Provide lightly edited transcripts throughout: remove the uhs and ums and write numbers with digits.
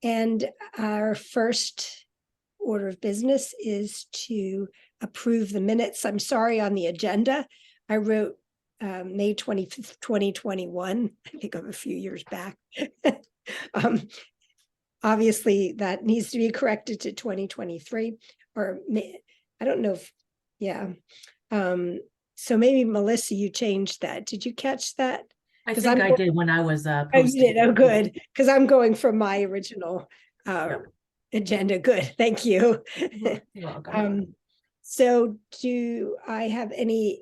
And our first order of business is to approve the minutes. I'm sorry, on the agenda, I wrote May 25th, 2021. I think of a few years back. Obviously, that needs to be corrected to 2023, or I don't know if, yeah. So maybe Melissa, you changed that. Did you catch that? I think I did when I was Oh, you did. Oh, good. Because I'm going from my original agenda. Good. Thank you. You're welcome. So do I have any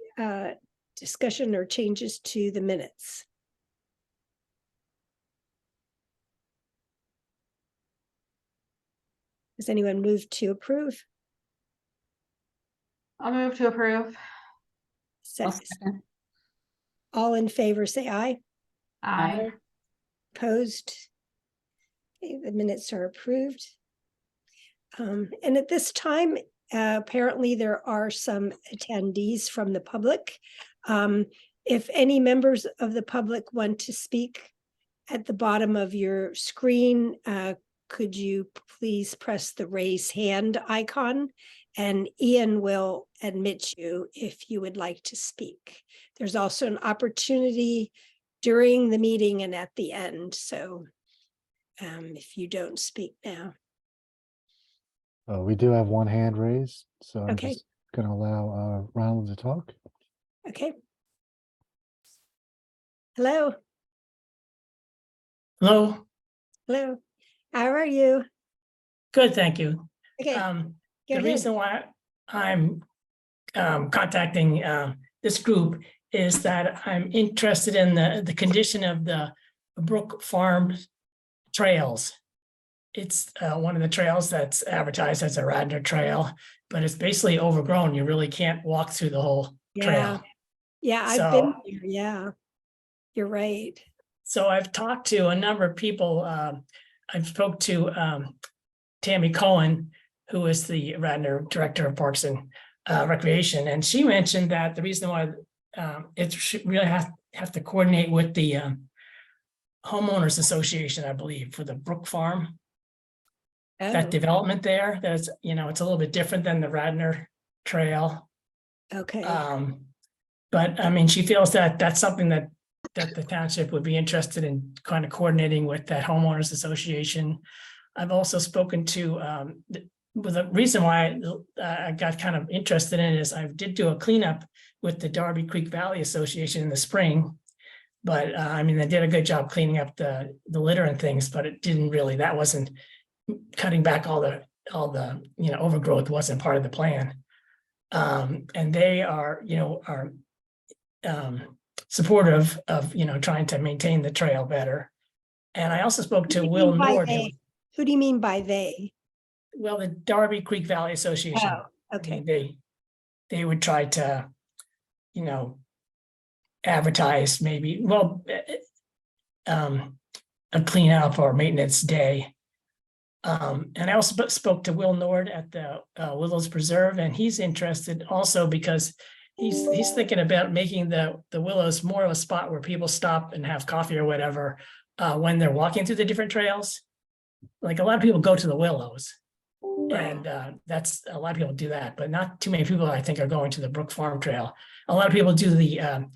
discussion or changes to the minutes? Does anyone move to approve? I'll move to approve. All in favor, say aye. Aye. Opposed? Okay, the minutes are approved. And at this time, apparently there are some attendees from the public. If any members of the public want to speak, at the bottom of your screen, could you please press the raise hand icon, and Ian will admit you if you would like to speak. There's also an opportunity during the meeting and at the end. So if you don't speak now. We do have one hand raised, so I'm Okay. just going to allow Ronald to talk. Okay. Hello. Hello. Hello. How are you? Good, thank you. Okay. The reason why I'm contacting this group is that I'm interested in the condition of the Brook Farm trails. It's one of the trails that's advertised as a Radnor trail, but it's basically overgrown. You really can't walk through the whole trail. Yeah, I've been there. Yeah, you're right. So I've talked to a number of people. I've spoke to Tammy Cohen, who is the Radnor Director of Parks and Recreation, and she mentioned that the reason why it should really have to coordinate with the homeowners association, I believe, for the Brook Farm. That development there, that's, it's a little bit different than the Radnor Trail. Okay. But I mean, she feels that that's something that the township would be interested in kind of coordinating with that homeowners association. I've also spoken to, the reason why I got kind of interested in it is I did do a cleanup with the Darby Creek Valley Association in the spring. But I mean, they did a good job cleaning up the litter and things, but it didn't really, that wasn't cutting back all the overgrowth wasn't part of the plan. And they are supportive of trying to maintain the trail better. And I also spoke to Will Nord. Who do you mean by they? Well, the Darby Creek Valley Association. Oh, okay. They would try to advertise maybe a cleanup or maintenance day. And I also spoke to Will Nord at the Willows Preserve, and he's interested also because he's thinking about making the Willows more of a spot where people stop and have coffee or whatever when they're walking through the different trails. Like a lot of people go to the Willows, and that's a lot of people do that, but not too many people I think are going to the Brook Farm Trail. A lot of people do the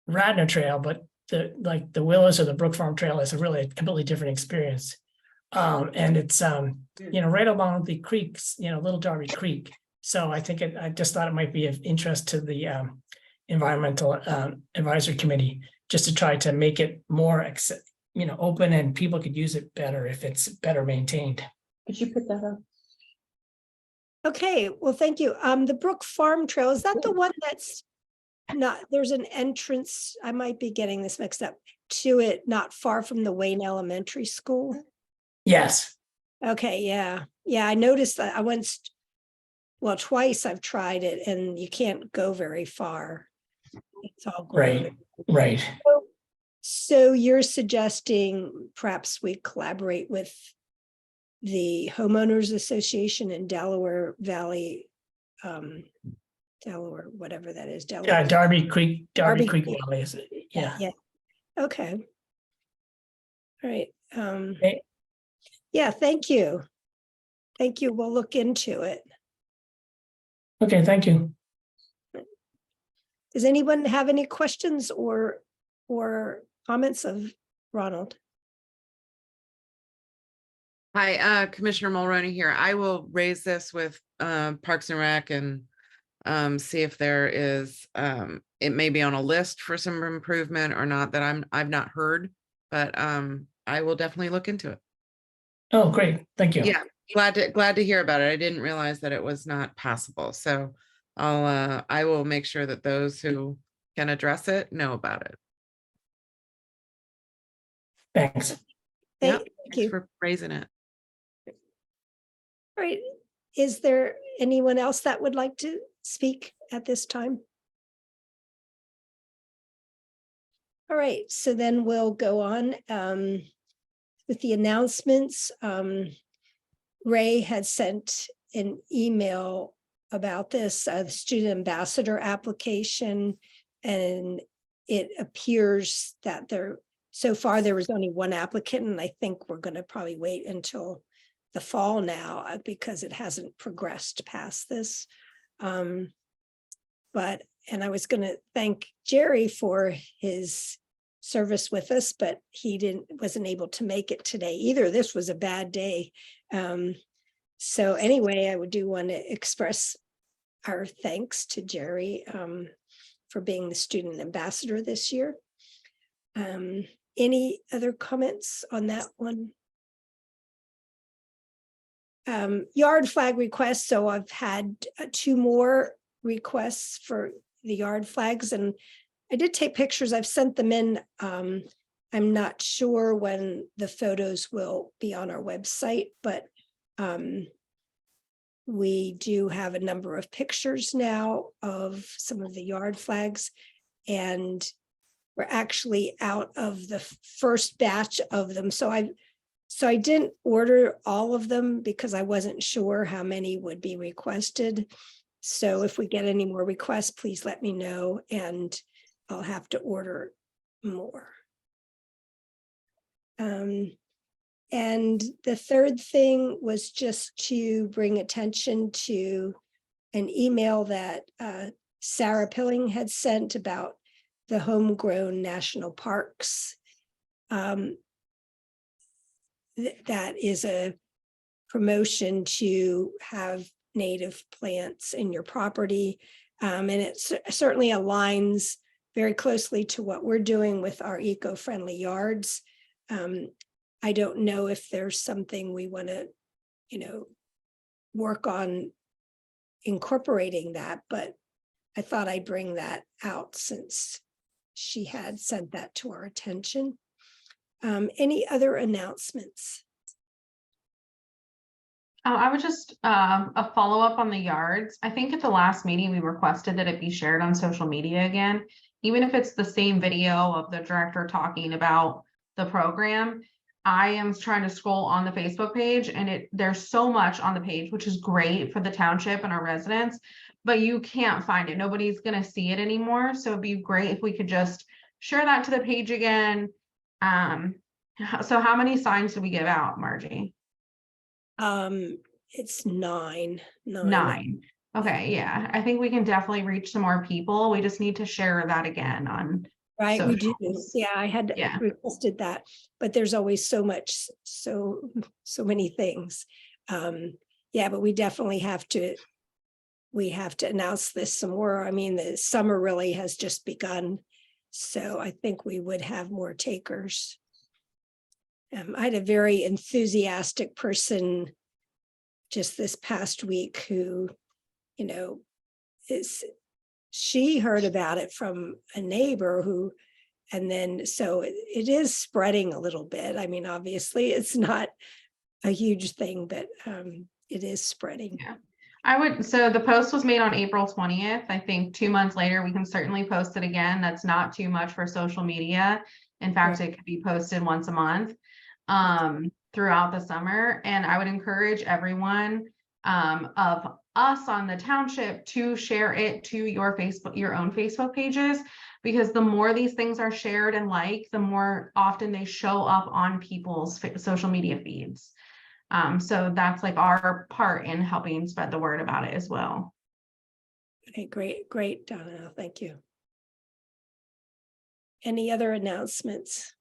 Radnor Trail, but the Willows or the Brook Farm Trail is a completely different experience. And it's right along the creeks, Little Darby Creek. So I think I just thought it might be of interest to the environmental advisory committee, just to try to make it more open and people could use it better if it's better maintained. Could you put that up? Okay, well, thank you. The Brook Farm Trail, is that the one that's not, there's an entrance, I might be getting this mixed up, to it not far from the Wayne Elementary School? Yes. Okay, yeah. Yeah, I noticed that twice I've tried it and you can't go very far. It's all grown. Right. So you're suggesting perhaps we collaborate with the homeowners association in Delaware Valley, Delaware, whatever that is. Yeah, Darby Creek Valley. Yeah. Okay. All right. Okay. Yeah, thank you. Thank you. We'll look into it. Okay, thank you. Does anyone have any questions or comments of Ronald? Hi, Commissioner Mulroney here. I will raise this with Parks and Rec and see if there is it may be on a list for some improvement or not that I've not heard, but I will definitely look into it. Oh, great, thank you. Yeah, glad to hear about it. I didn't realize that it was not passable. So I will make sure that those who can address it know about it. Thanks. Yep, Thank thanks you. for raising it. All right. Is there anyone else that would like to speak at this time? All right, so then we'll go on with the announcements. Ray had sent an email about this, the student ambassador application, and it appears that so far there was only one applicant, and I think we're going to probably wait until the fall now because it hasn't progressed past this. And I was going to thank Jerry for his service with us, but he wasn't able to make it today either. This was a bad day. So anyway, I do want to express our thanks to Jerry for being the student ambassador this year. Any other comments on that one? Yard flag requests. So I've had 2 more requests for the yard flags, and I did take pictures. I've sent them in. I'm not sure when the photos will be on our website, but we do have a number of pictures now of some of the yard flags, and we're actually out of the first batch of them. So I didn't order all of them because I wasn't sure how many would be requested. So if we get any more requests, please let me know and I'll have to order more. And the third thing was just to bring attention to an email that Sarah Pilling had sent about the homegrown national parks. That is a promotion to have native plants in your property. And it certainly aligns very closely to what we're doing with our eco-friendly yards. I don't know if there's something we want to, work on incorporating that, but I thought I'd bring that out since she had sent that to our attention. Any other announcements? I would just a follow-up on the yards. I think at the last meeting, we requested that it be shared on social media again, even if it's the same video of the director talking about the program. I am trying to scroll on the Facebook page and there's so much on the page, which is great for the township and our residents, but you can't find it. Nobody's going to see it anymore. So it'd be great if we could just share that to the page again. So how many signs did we give out, Margie? It's 9. 9. Okay, yeah. I think we can definitely reach some more people. We just need to share that again on Right, we do. socials. Yeah, I had Yeah. requested that, but there's always so many things. Yeah, but we definitely have to announce this some more. I mean, the summer really has just begun, so I think we would have more takers. I had a very enthusiastic person just this past week who, she heard about it from a neighbor and then so it is spreading a little bit. I mean, obviously it's not a huge thing, but it is spreading. Yeah. So the post was made on April 20th. I think 2 months later, we can certainly post it again. That's not too much for social media. In fact, it could be posted once a month throughout the summer. And I would encourage everyone of us on the township to share it to your own Facebook pages, because the more these things are shared and liked, the more often they show up on people's social media feeds. So that's like our part in helping spread the word about it as well. Okay, great, Donna, thank you. Any other announcements?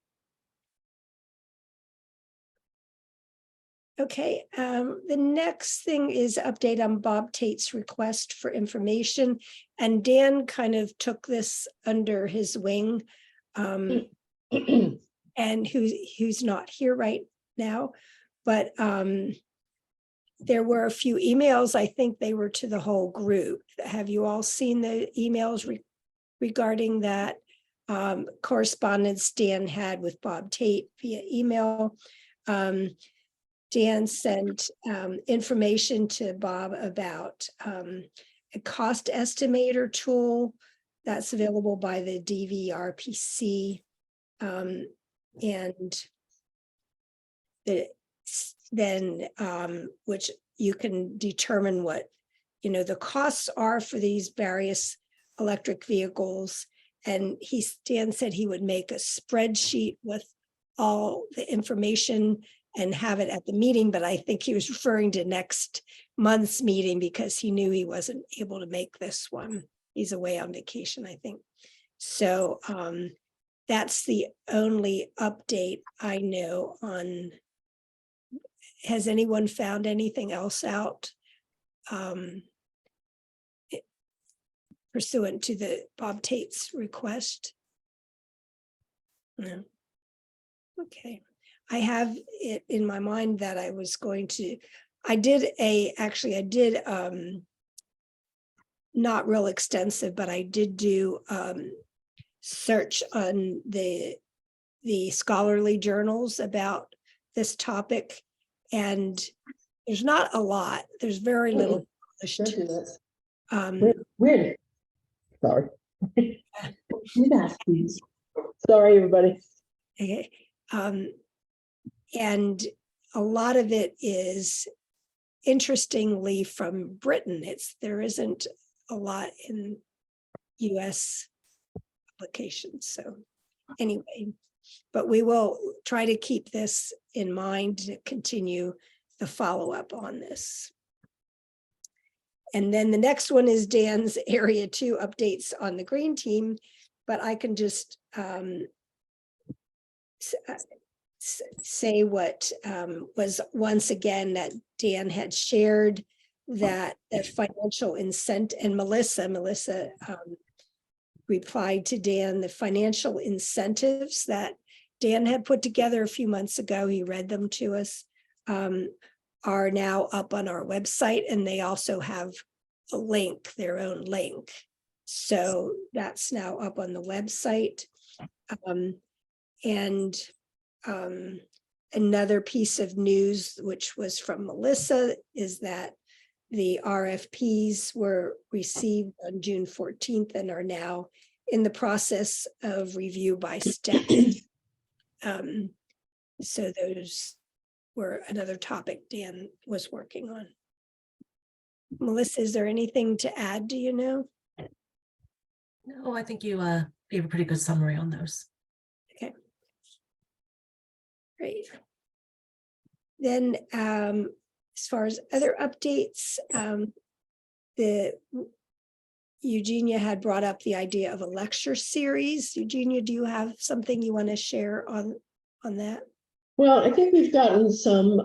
Okay, the next thing is update on Bob Tate's request for information. And Dan kind of took this under his wing. And who's not here right now, but there were a few emails. I think they were to the whole group. Have you all seen the emails regarding that correspondence Dan had with Bob Tate via email? Dan sent information to Bob about a cost estimator tool that's available by the DVRPC, and then which you can determine what the costs are for these various electric vehicles. And Dan said he would make a spreadsheet with all the information and have it at the meeting, but I think he was referring to next month's meeting because he knew he wasn't able to make this one. He's away on vacation, I think. So that's the only update I know on. Has anyone found anything else out pursuant to the Bob Tate's request? No. Okay. I have it in my mind that I was going to, I did not real extensive, but I did do search on the scholarly journals about this topic, and there's not a lot. There's very little published. Really? Sorry. Sorry, everybody. Okay. And a lot of it is interestingly from Britain. There isn't a lot in US publications. So anyway, but we will try to keep this in mind to continue the follow-up on this. And then the next one is Dan's Area 2 updates on the green team, but I can just say what was once again that Dan had shared, that the financial incentive, and Melissa replied to Dan, the financial incentives that Dan had put together a few months ago, he read them to us, are now up on our website, and they also have a link, their own link. So that's now up on the website. Another piece of news, which was from Melissa, is that the RFPs were received on June 14th and are now in the process of review by staff. So those were another topic Dan was working on. Melissa, is there anything to add? Do you know? No, I think you gave a pretty good summary on those. Okay. Great. Then as far as other updates, Eugenia had brought up the idea of a lecture series. Eugenia, do you have something you want to share on that? Well, I think we've gotten some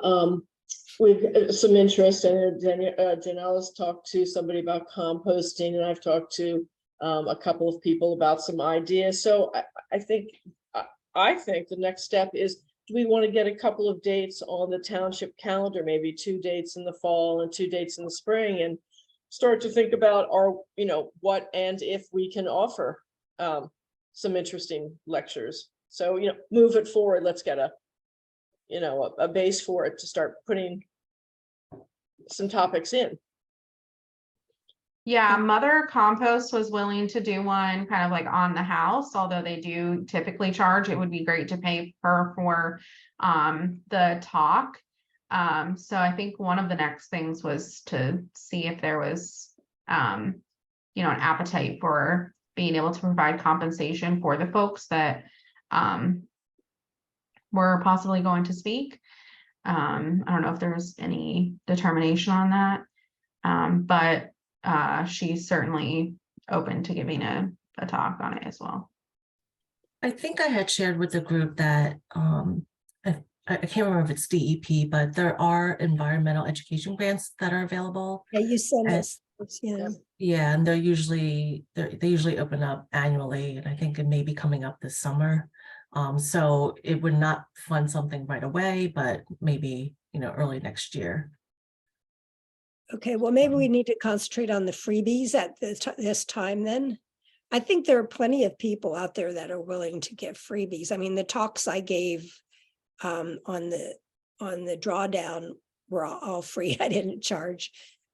interest, and Janelle's talked to somebody about composting, and I've talked to a couple of people about some ideas. So I think the next step is, do we want to get a couple of dates on the township calendar, maybe 2 dates in the fall and 2 dates in the spring, and start to think about what and if we can offer some interesting lectures. So, move it forward. Let's get a base for it to start putting some topics in. Yeah, Mother Compost was willing to do one kind of like on the house, although they do typically charge. It would be great to pay her for the talk. So I think one of the next things was to see if there was, an appetite for being able to provide compensation for the folks that, were possibly going to speak. I don't know if there was any determination on that. But she's certainly open to giving a talk on it as well. I think I had shared with the group that I can't remember if it's DEP, but there are environmental education grants that are available. Yeah, you send And- us, yeah. Yeah, and they usually open up annually, and I think it may be coming up this summer. So it would not fund something right away, but maybe, early next year. Okay, well, maybe we need to concentrate on the freebies at this time then. I think there are plenty of people out there that are willing to give freebies. I mean, the talks I gave on the drawdown were all free. I didn't charge.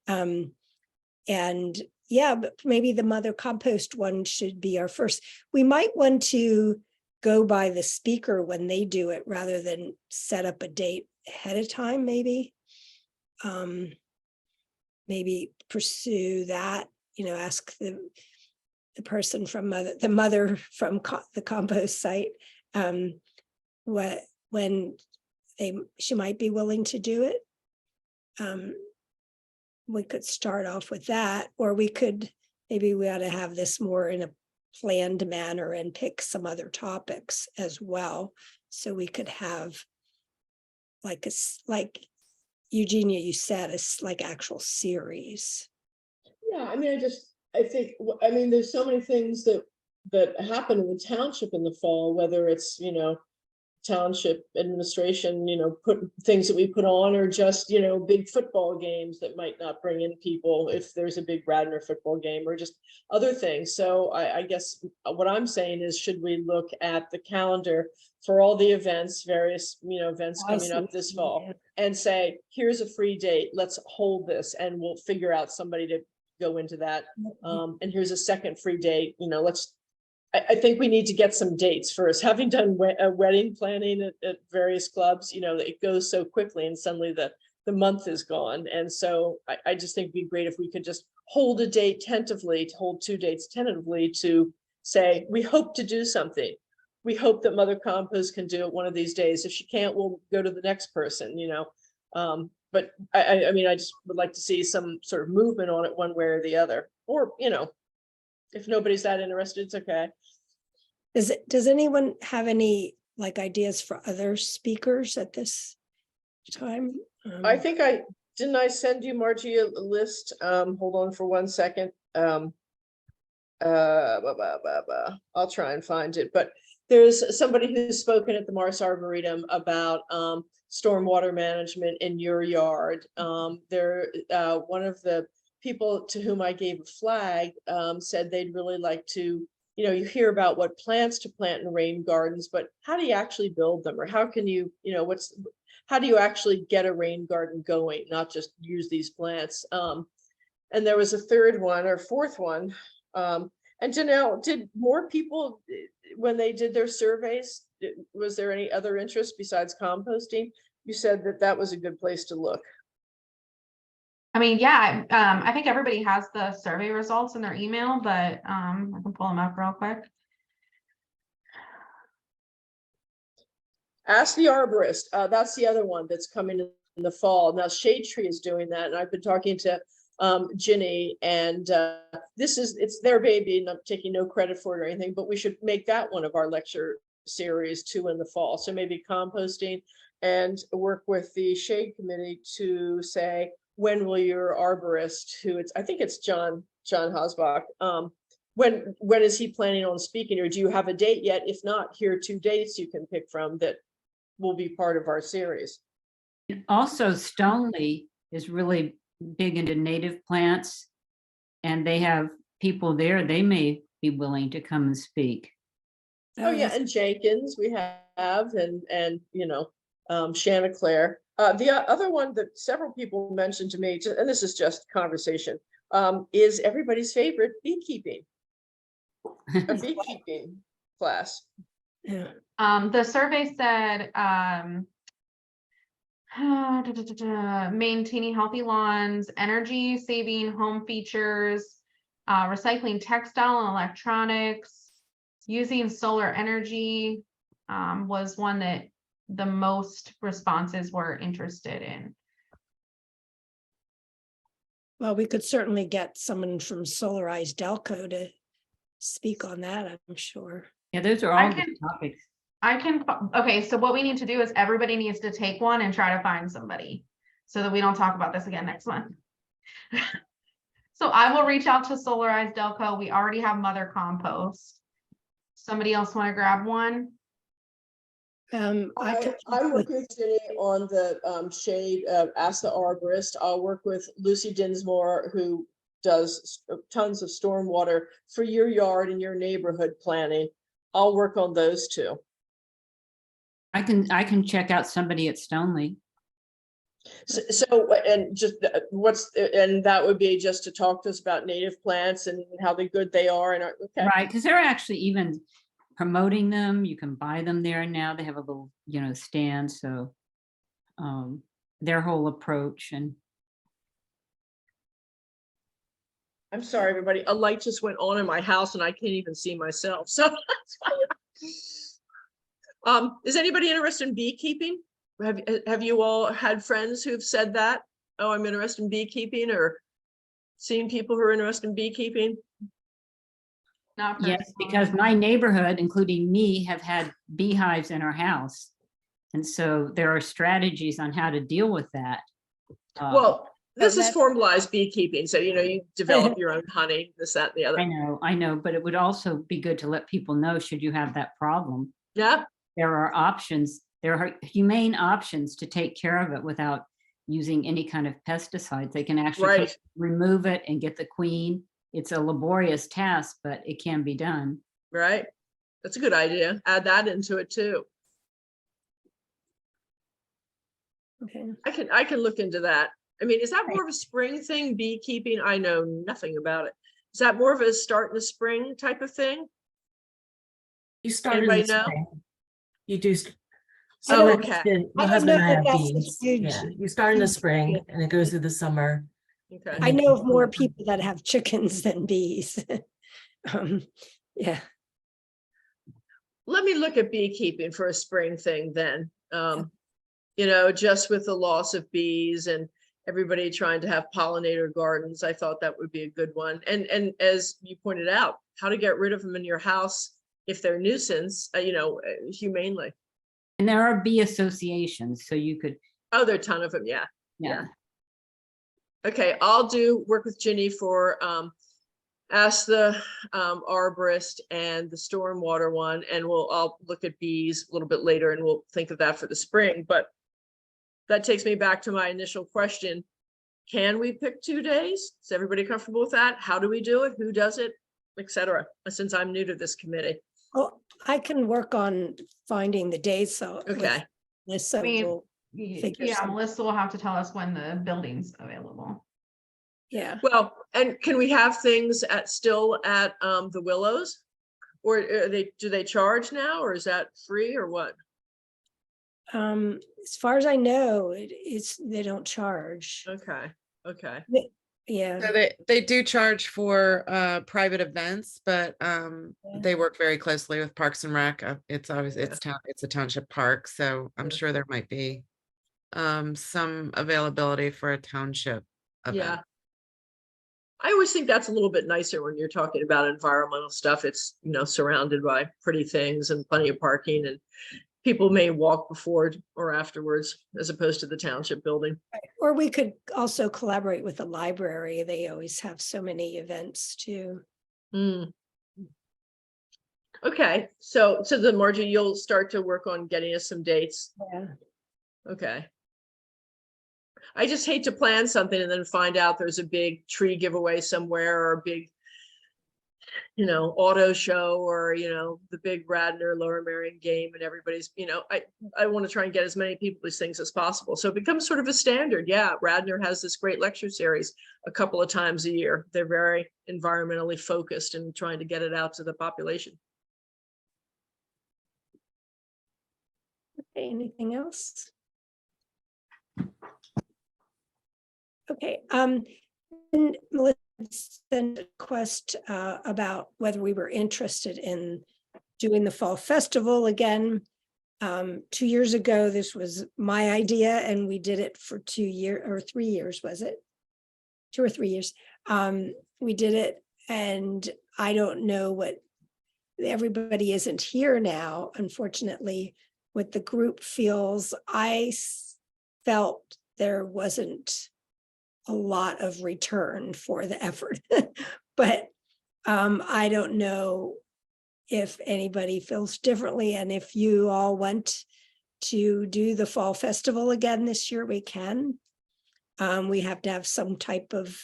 And yeah, but maybe the mother compost one should be our first. We might want to go by the speaker when they do it rather than set up a date ahead of time, maybe. Maybe pursue that, ask the person from the mother from the compost site, when she might be willing to do it. We could start off with that, or maybe we ought to have this more in a planned manner and pick some other topics as well. So we could have like Eugenia, you said, it's like actual series. Yeah, I mean, I think, there's so many things that happen in the township in the fall, whether it's, township administration, put things that we put on, or just, big football games that might not bring in people if there's a big Radnor football game, or just other things. So I guess what I'm saying is, should we look at the calendar for all the events, various, events coming up this fall, and say, here's a free date, let's hold this, and we'll figure out somebody to go into that. And here's a second free date, I think we need to get some dates first. Having done wedding planning at various clubs, it goes so quickly and suddenly the month is gone. And so I just think it'd be great if we could just hold a date tentatively, to hold 2 dates tentatively, to say, we hope to do something. We hope that Mother Compost can do it one of these days. If she can't, we'll go to the next person, But I mean, I just would like to see some sort of movement on it one way or the other, or, if nobody's that interested, it's okay. Does anyone have any ideas for other speakers at this time? I think didn't I send you, Margie, a list? Hold on for 1 second. I'll try and find it, but there's somebody who's spoken at the Mars Arboretum about stormwater management in your yard. One of the people to whom I gave a flag said they'd really like to, you hear about what plants to plant in rain gardens, but how do you actually build them? Or how can you, how do you actually get a rain garden going, not just use these plants? And there was a third one or fourth one. And Janelle, did more people, when they did their surveys, was there any other interest besides composting? You said that was a good place to look. I mean, yeah, I think everybody has the survey results in their email, but I can pull them up real quick. Ask the arborist. That's the other one that's coming in the fall. Now Shade Tree is doing that, and I've been talking to Ginny, and it's their baby, and I'm taking no credit for it or anything, but we should make that one of our lecture series too in the fall. So maybe composting, and work with the Shade Committee to say, when will your arborist, I think it's John Hosbach, when is he planning on speaking, or do you have a date yet? If not, here are 2 dates you can pick from that will be part of our series. Also, Stoneleigh is really big into native plants, and they have people there. They may be willing to come and speak. Oh yeah, and Jenkins we have, and Chanticleer. The other one that several people mentioned to me, and this is just conversation, is everybody's favorite, beekeeping. A beekeeping class. Yeah. The survey said Maintaining healthy lawns, energy saving home features, recycling textile and electronics, using solar energy, was one that the most responses were interested in. Well, we could certainly get someone from Solarized Delco to speak on that, I'm sure. Yeah, those are I all good can- topics. Okay, so what we need to do is everybody needs to take one and try to find somebody so that we don't talk about this again next month. So I will reach out to Solarized Delco. We already have Mother Compost. Somebody else want to grab one? I could. I work with Ginny on the shade, ask the arborist. I'll work with Lucy Dinsmore, who does tons of stormwater for your yard and your neighborhood planning. I'll work on those two. I can check out somebody at Stoneleigh. So, and just and that would be just to talk to us about native plants and how good they are and okay. Right, because they're actually even promoting them. You can buy them there now. They have a little, stand, so their whole approach and I'm sorry, everybody. A light just went on in my house and I can't even see myself. So that's fine. Is anybody interested in beekeeping? Have you all had friends who've said that? Oh, I'm interested in beekeeping, or seen people who are interested in beekeeping? Not yes, personally. because my neighborhood, including me, have had beehives in our house. And so there are strategies on how to deal with that. Well, this is that's- formalized beekeeping. So, you develop your own honey, this, that, and the other. I know, but it would also be good to let people know, should you have that problem, Yeah. there are options. There are humane options to take care of it without using any kind of pesticides. They can actually Right. remove it and get the queen. It's a laborious task, but it can be done. Right. That's a good idea. Add that into it too. Okay. I can look into that. I mean, is that more of a spring thing, beekeeping? I know nothing about it. Is that more of a start in the spring type of thing? You start in Anybody the know? spring. You do. I So don't- my I don't husband know and I if have that's a bees. huge- Yeah, you start in the huge spring deal. and it goes through the summer. Okay. I know of more people that have chickens than bees. Yeah, Let me look at beekeeping for a spring thing then. Just with the loss of bees and everybody trying to have pollinator gardens, I thought that would be a good one. And as you pointed out, how to get rid of them in your house if they're nuisance, humanely. And there are bee associations, so you could, Oh, there are a ton of them. Yeah. yeah. Okay, I'll work with Ginny for ask the arborist and the stormwater one, and I'll look at bees a little bit later and we'll think of that for the spring. But that takes me back to my initial question. Can we pick 2 days? Is everybody comfortable with that? How do we do it? Who does it? Etc. Since I'm new to this committee. well, I can work on finding the days, so. with Okay. Melissa, I mean, we'll figure Yeah, something. Melissa will have to tell us when the building's available. Yeah, Well, and can we have things still at the Willows? Or do they charge now, or is that free, or what? as far as I know, they don't charge. Okay, okay. Yeah, So they do charge for private events, but they work very closely with Parks and Rec. It's obviously it's a township park, so I'm Yeah. sure there might be some availability for a township event. Yeah. I always think that's a little bit nicer when you're talking about environmental stuff. It's, surrounded by pretty things and plenty of parking, and people may walk before or afterwards as opposed to the township building. or we could also collaborate with the library. They always have so many events too. Hmm. Okay, so the Margie, you'll start to work on getting us some dates. Yeah, Okay. I just hate to plan something and then find out there's a big tree giveaway somewhere, or a big, auto show, or, the big Radnor Lower Merion game, and everybody's, I want to try and get as many people these things as possible. So it becomes sort of a standard. Yeah, Radnor has this great lecture series a couple of times a year. They're very environmentally focused and trying to get it out to the population. okay, anything else? Okay, and Melissa sent a request about whether we were interested in doing the fall festival again. 2 years ago, this was my idea, and we did it for 2 years or 3 years, was it? 2 or 3 years. We did it, and I don't know what, everybody isn't here now, unfortunately, what the group feels. Felt there wasn't a lot of return for the effort. But I don't know if anybody feels differently, and if you all want to do the fall festival again this year, we can. We have to have some type of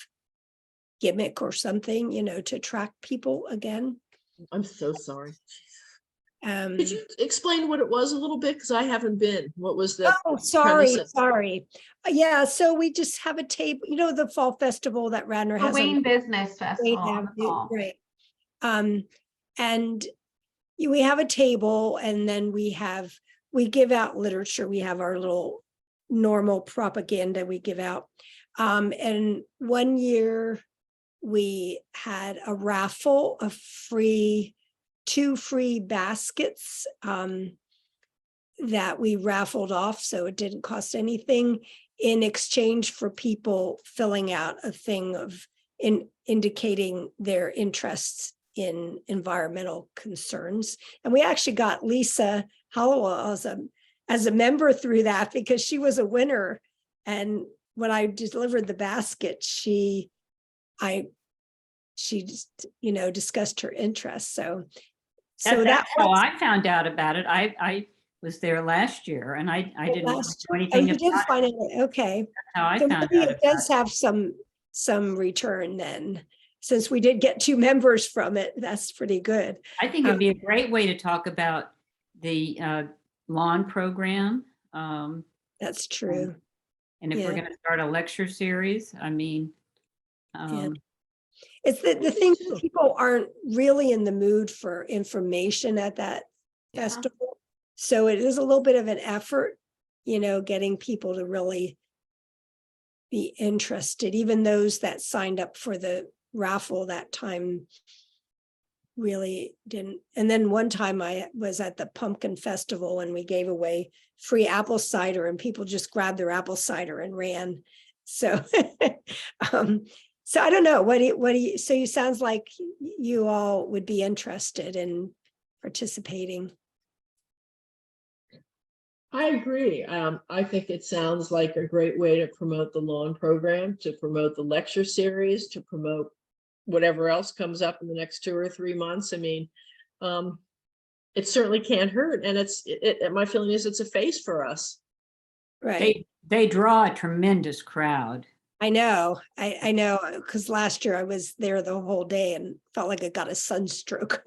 gimmick or something, to attract people again. I'm so sorry. Um, Could you explain what it was a little bit? Because I haven't been. What was the? Oh, sorry, premise of- sorry. Yeah, so we just have a table, the fall festival that Radnor The has. Wayne on Business Festival. in the fall. Right. And we have a table, and then we give out literature. We have our little normal propaganda we give out. And one year we had a raffle of two free baskets that we raffled off, so it didn't cost anything, in exchange for people filling out a thing of indicating their interests in environmental concerns. And we actually got Lisa Hollowell as a member through that, because she was a winner. And when I delivered the basket, she just, discussed her interest. So That's how I found out about it. I was there last year and I didn't know anything you did about find it. it. Okay. That's how I So found maybe out it about does it. have some return then, since we did get 2 members from it. That's pretty good. I think it'd be a great way to talk about the lawn program. That's true. And if we're Yeah. going to start a lecture series, I mean, It's the thing, people aren't really in the mood for information at that Yeah. festival. So it is a little bit of an effort, getting people to really be interested. Even those that signed up for the raffle that time really didn't. And then one time I was at the pumpkin festival and we gave away free apple cider, and people just grabbed their apple cider and ran. So so I don't know, what do you, so you sounds like you all would be interested in participating. I agree. I think it sounds like a great way to promote the lawn program, to promote the lecture series, to promote whatever else comes up in the next 2 or 3 months. I mean, it certainly can't hurt. And my feeling is it's a face for us. Right. they draw a tremendous crowd. I know, I know, because last year I was there the whole day and felt like I got a sunstroke.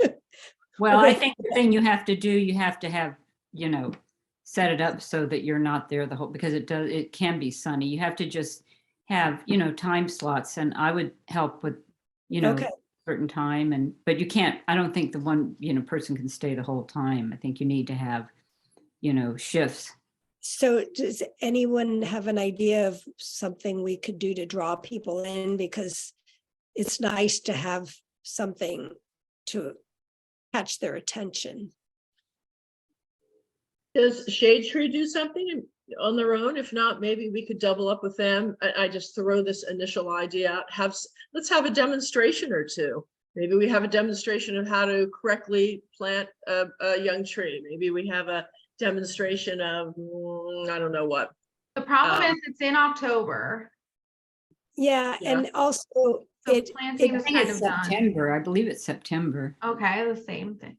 Well, Okay. I think the thing you have to do, you have to have, set it up so that you're not there the whole, because it can be sunny. You have to just have, time slots, and I would help with, Okay. certain time, but you can't, I don't think the one, person can stay the whole time. I think you need to have, shifts. So does anyone have an idea of something we could do to draw people in? Because it's nice to have something to catch their attention. Does Shade Tree do something on their own? If not, maybe we could double up with them. I just throw this initial idea out. Let's have a demonstration or two. Maybe we have a demonstration of how to correctly plant a young tree. Maybe we have a demonstration of, I don't know what. The problem is it's in October. Yeah, Yeah. and also So planting I is think kind it's of done. September. I believe it's September. Okay, the same thing.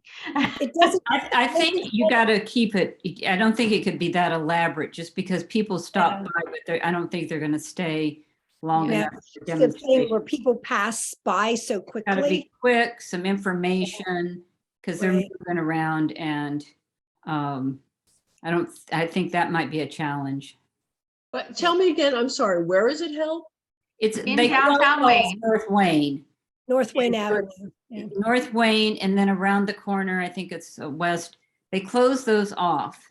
it doesn't. I think you got to keep it. I don't think it could be that elaborate, just because people stop Yeah. by, but I don't think they're going to stay long Yeah, enough. for it's the thing demonstration. where people pass by so Got to quickly. be quick, some information, because they're Right. moving around, and I think that might be a challenge. But tell me again, I'm sorry, where is it held? It's In they downtown close Wayne. North Wayne. North Wayne Yeah. Avenue. Yeah. North Wayne, and then around the corner, I think it's west. They close those off.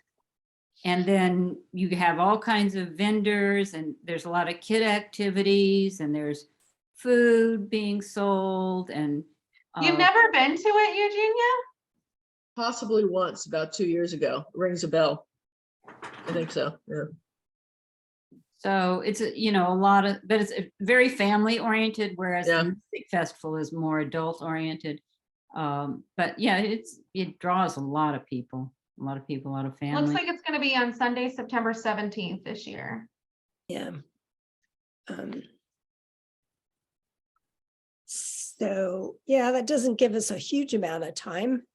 And then you have all kinds of vendors, and there's a lot of kid activities, and there's food being sold, and You've never been to it, Eugenia? Possibly once, about 2 years ago. Rings a bell. I think so, yeah. so it's a lot of, but it's very family oriented, whereas Yeah. the music festival is more adult oriented. But yeah, it draws a lot of people, a lot of Looks families. like it's gonna be on Sunday, September 17th this year. Yeah. So, yeah, that doesn't give us a huge amount of time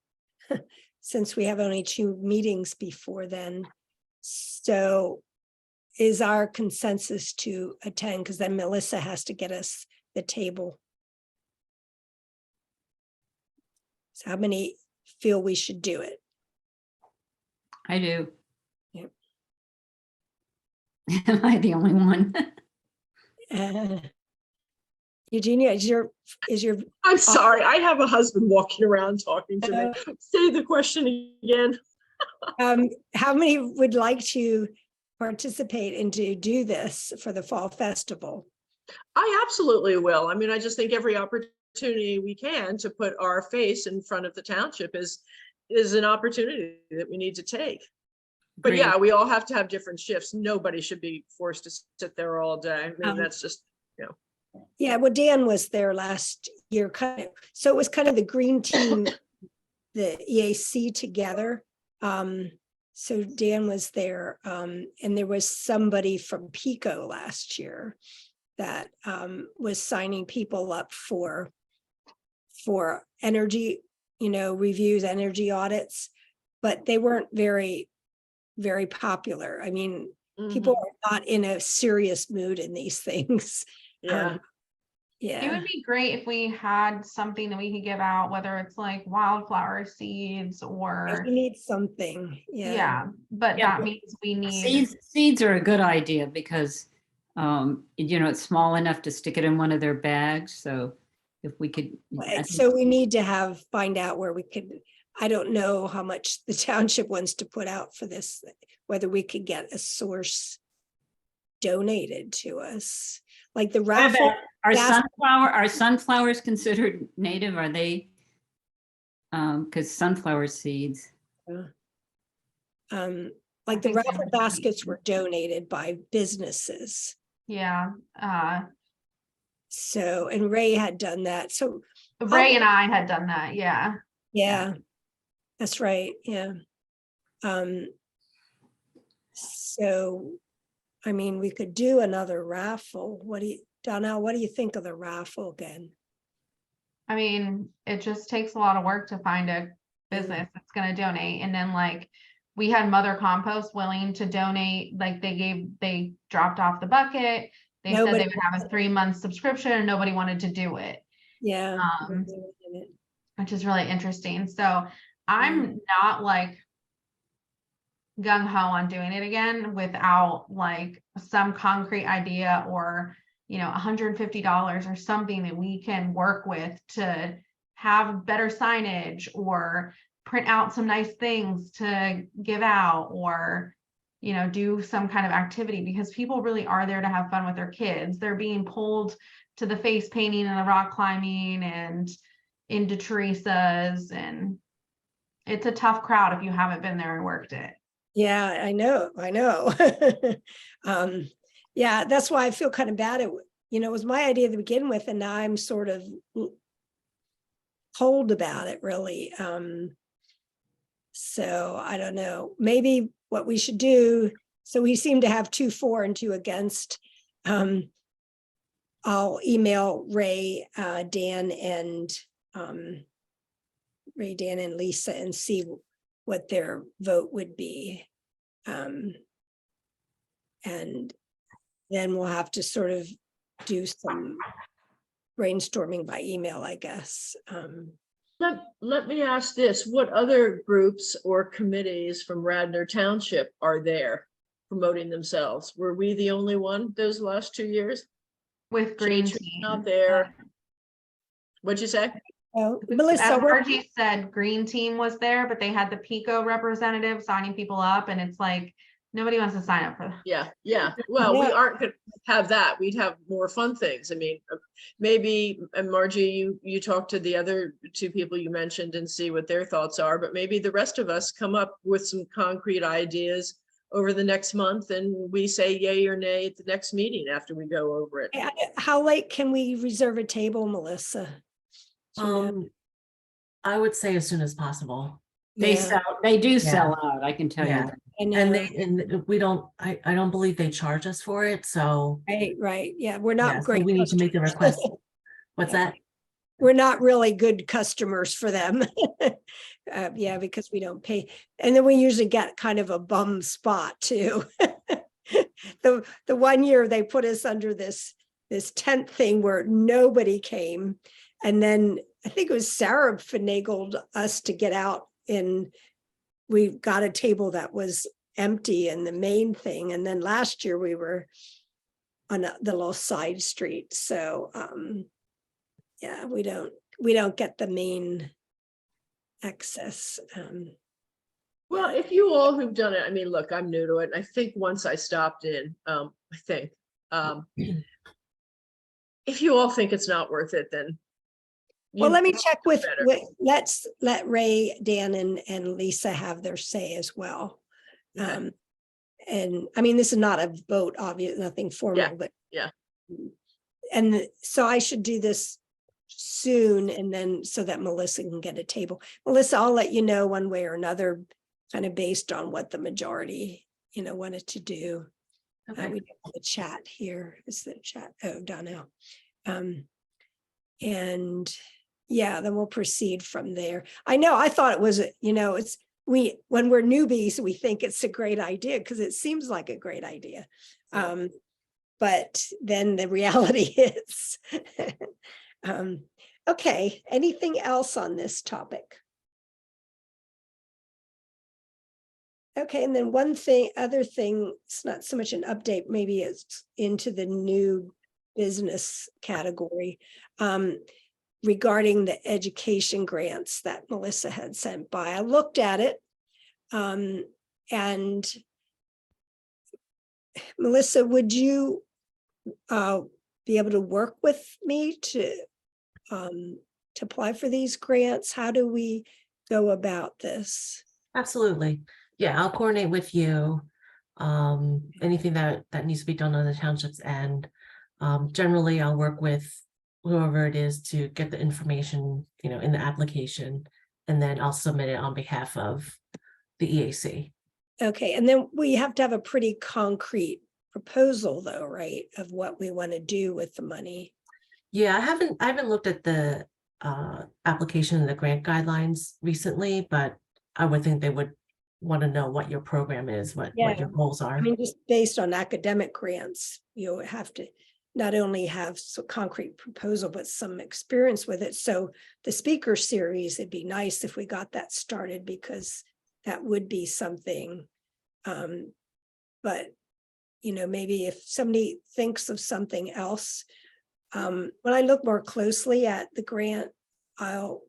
since we have only 2 meetings before then. So is our consensus to attend, because then Melissa has to get us the table. So how many feel we should do it? I do. Yep. Am I the only one? Eugenia, is your I'm sorry, I have a husband walking around talking to me. Say the question again. how many would like to participate and to do this for the fall festival? I absolutely will. I mean, I just think every opportunity we can to put our face in front of the township is an opportunity that we need to take. But Agreed. yeah, we all have to have different shifts. Nobody should be forced to sit there all day. I mean, that's just, Yeah, well, Dan was there last year, kind of, so it was kind of the green team, the EAC together. So Dan was there, and there was somebody from Pico last year that was signing people up for energy, reviews, energy audits, but they weren't very, very popular. I mean, people are not in a serious mood in these things. yeah. It Yeah, would be great if we had something that we could give out, whether it's like wildflower seeds or, we need something, yeah, but Yeah. that means we need, Seeds are a good idea because, it's small enough to stick it in one of their bags. So if we could. I think- So we need to find out where we could, I don't know how much the township wants to put out for this, whether we could get a source donated to us, like the What raffle. about- Are sunflowers considered native? Are they? Because sunflower seeds. Like the think so. raffle baskets were donated by businesses. yeah. So, and Ray had done that. So, Ray and I had done that, yeah. yeah, that's right. Yeah. So, I mean, we could do another raffle. Donnell, what do you think of the raffle again? I mean, it just takes a lot of work to find a business that's gonna donate. And then like, we had Mother Compost willing to donate, like they dropped off the bucket. They said they Nobody- would have a 3-month subscription and nobody wanted to do it, Yeah. which is really interesting. So I'm not like gung ho on doing it again without like some concrete idea or, $150 or something that we can work with to have better signage or print out some nice things to give out or, do some kind of activity, because people really are there to have fun with their kids. They're being pulled to the face painting and the rock climbing and into Teresa's, and it's a tough crowd if you haven't been there and worked it. Yeah, I know. Yeah, that's why I feel kind of bad. It was my idea to begin with, and now I'm sort of cold about it, really. So I don't know, maybe what we should do. So we seem to have 2 for and 2 against. I'll email Ray, Dan and Lisa and see what their vote would be. And then we'll have to sort of do some brainstorming by email, I guess. Let me ask this, what other groups or committees from Radnor Township are there promoting themselves? Were we the only one those last 2 years? With green Shade Tree team. out there. What'd you say? Oh, As Melissa, Margie said, Green Team was there, but they had the Pico representative signing people up, and it's like, nobody wants to sign up for that. Yeah. Well, we Yeah. aren't gonna have that. We'd have more fun things. I mean, maybe, and Margie, you talk to the other two people you mentioned and see what their thoughts are, but maybe the rest of us come up with some concrete ideas over the next month and we say yay or nay at the next meeting after we go over it. how late can we reserve a table, Melissa? Do you know? I would say as soon as possible. Yeah, They do sell out, I can tell you Yeah. that. I know. And we don't, I don't believe they charge us for it, so. Right. Yeah, we're Yeah, not so great. we need to make the customers. request. What's Yeah. that? We're not really good customers for them. Yeah, because we don't pay. And then we usually get kind of a bum spot too. The one year they put us under this tent thing where nobody came. And then I think it was Sarah finagled us to get out, and we got a table that was empty in the main thing. And then last year we were on the little side street. So yeah, we don't get the main access. Well, if you all who've done it, I mean, look, I'm new to it. And I think once I stopped in, I think, if you all think it's not worth it, then. Well, you let me know check with, better. let's let Ray, Dan and Lisa have their say as well. Okay. And I mean, this is not a vote, obvious, nothing formal, but. yeah. And so I should do this soon, and then so that Melissa can get a table. Melissa, I'll let you know one way or another, kind of based on what the majority, wanted to do. Okay. We have a chat here. Is the chat? Oh, Donnell. And yeah, then we'll proceed from there. I know, I thought it was, it's, when we're newbies, we think it's a great idea because it seems like a great idea. But then the reality is, okay, anything else on this topic? Okay, and then other thing, it's not so much an update, maybe it's into the new business category. Regarding the education grants that Melissa had sent by. I looked at it. And Melissa, would you be able to work with me to apply for these grants? How do we go about this? Absolutely. Yeah, I'll coordinate with you. Anything that needs to be done on the township's end. Generally, I'll work with whoever it is to get the information, in the application, and then I'll submit it on behalf of the EAC. Okay, and then we have to have a pretty concrete proposal though, right? Of what we want to do with the money. Yeah, I haven't looked at the application and the grant guidelines recently, but I would think they would want to know what your program is, what your goals are. I mean, just based on academic grants, you have to not only have some concrete proposal, but some experience with it. So the speaker series, it'd be nice if we got that started, because that would be something. But, maybe if somebody thinks of something else, when I look more closely at the grant, I'll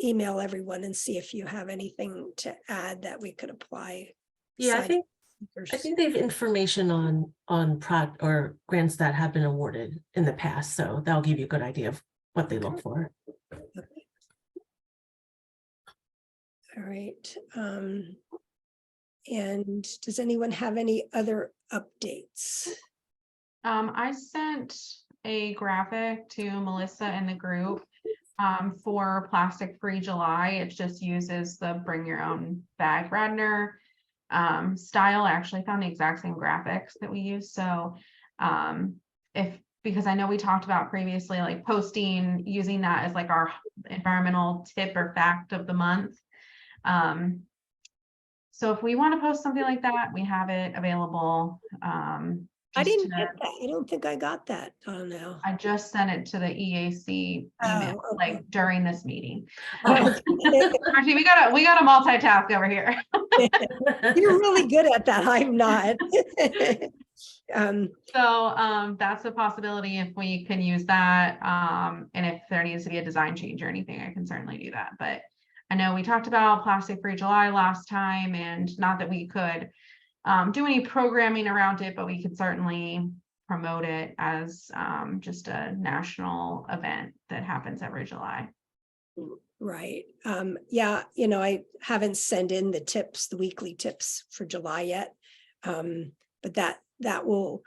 email everyone and see if you have anything to add that we could apply. Yeah, I think they have information on product or grants that have been awarded in the past, so that'll give you a good idea of what they look for. All right. And does anyone have any other updates? I sent a graphic to Melissa and the group for Plastic Free July. It just uses the bring your own bag Radnor style. I actually found the exact same graphics that we use. So because I know we talked about previously, like posting, using that as like our environmental tip or fact of the month. So if we want to post something like that, we have it available. I didn't get that. I don't think I got that. Oh no. I just sent it to the EAC email, Oh, okay. like during this meeting. Oh, Margie, we gotta multitask over here. you're really good at that. I'm not. So that's a possibility if we can use that. And if there needs to be a design change or anything, I can certainly do that. But I know we talked about Plastic Free July last time, and not that we could do any programming around it, but we could certainly promote it as just a national event that happens every July. Right. Yeah, you know, I haven't sent in the tips, the weekly tips for July yet. But that will,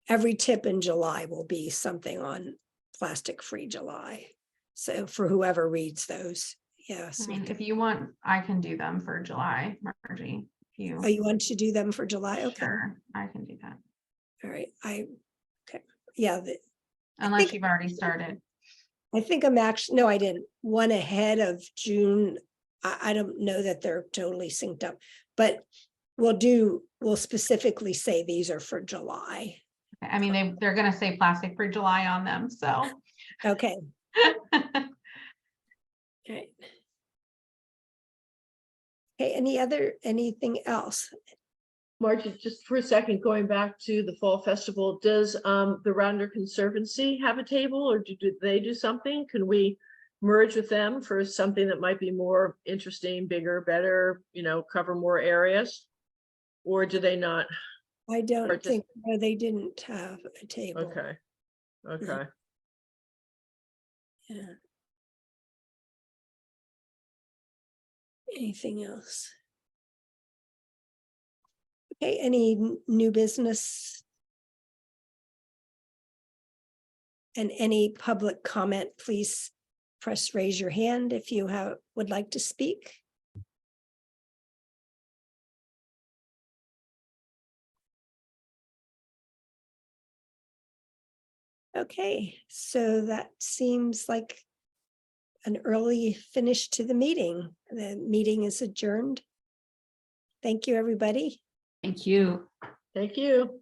every tip in July will be something on Plastic Free July. So for whoever reads those, yes. I mean, if you want, I can do them for July, Margie. If Oh, you want to do them for July? Okay. Sure, I can do that. All right. Okay. Yeah. Unless you've already started. I think I'm actually, no, I didn't. One ahead of June. I don't know that they're totally synced up, but we'll specifically say these are for July. I mean, they're gonna say Plastic Free July on them, so. Okay. All right. Okay, anything else? Margie, just for a second, going back to the fall festival, does the Radnor Conservancy have a table, or do they do something? Can we merge with them for something that might be more interesting, bigger, better, cover more areas? Or do they not? I don't Or just- think, no, they didn't have a table. Okay, okay. Yeah. Anything else? Okay, any new business? And any public comment, please raise your hand if you would like to speak. Okay, so that seems like an early finish to the meeting. The meeting is adjourned. Thank you, everybody. Thank you. Thank you.